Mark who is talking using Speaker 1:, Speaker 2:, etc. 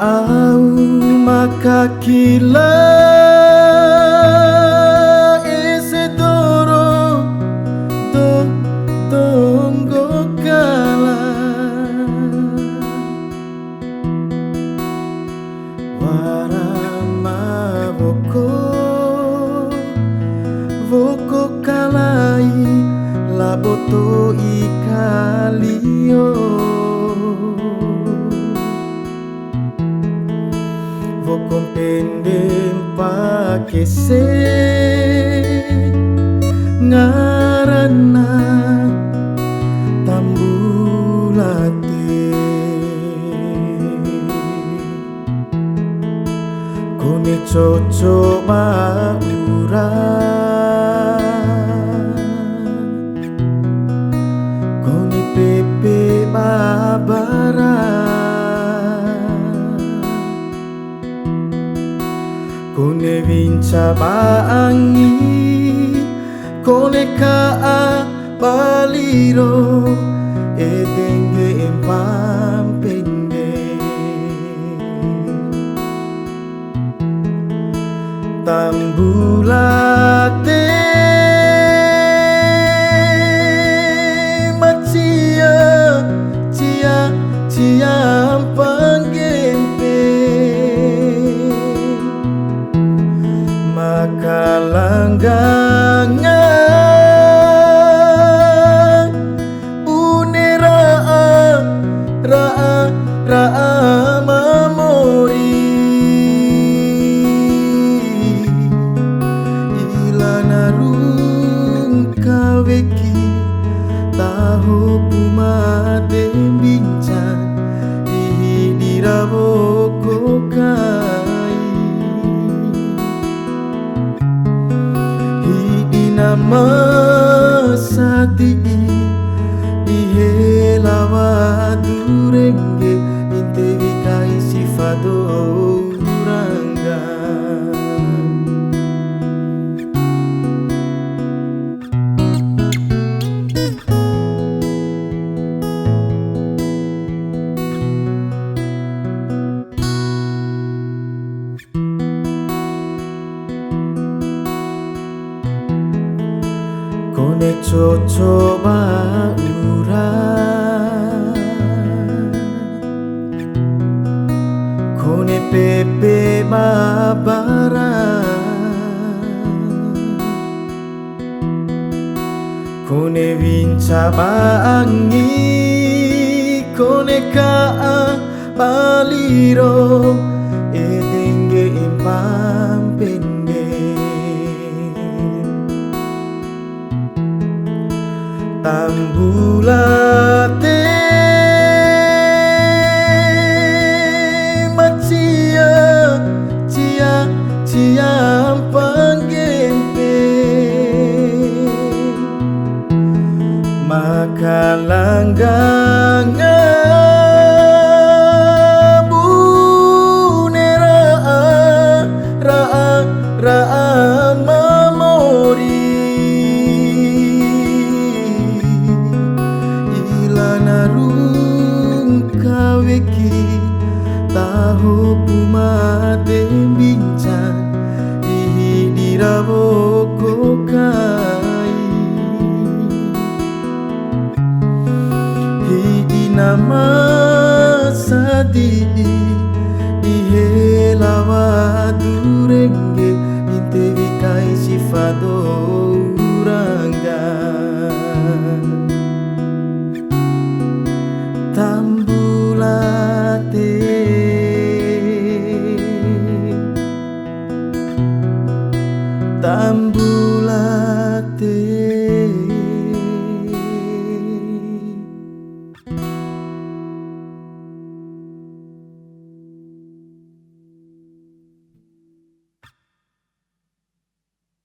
Speaker 1: Au makakila ese doro tonggo kala warama voko kalai laboto ikalio vokon pendem pake se ngarana tambulate kone coco maura kone pepe babara kone vinca baangi kone kaa baliro edenge empampende tambulate macia cia panggempe makalangangan unera raa memori ilanarung kaweki tahu pumade bincang diraboko kai nama sati ihelawa durenge intevi kai sifado uranga kone coco maura kone pepe mabara kone vinca baangi kone kaa baliro edenge empampende tambulate macia panggempe makalanggangan bunera raa memori ilanarung kaweki tahu pumade bincang diraboko kai hidi nama sadi ihelawa durenge intevi kai sifado uranga tambulate tambulate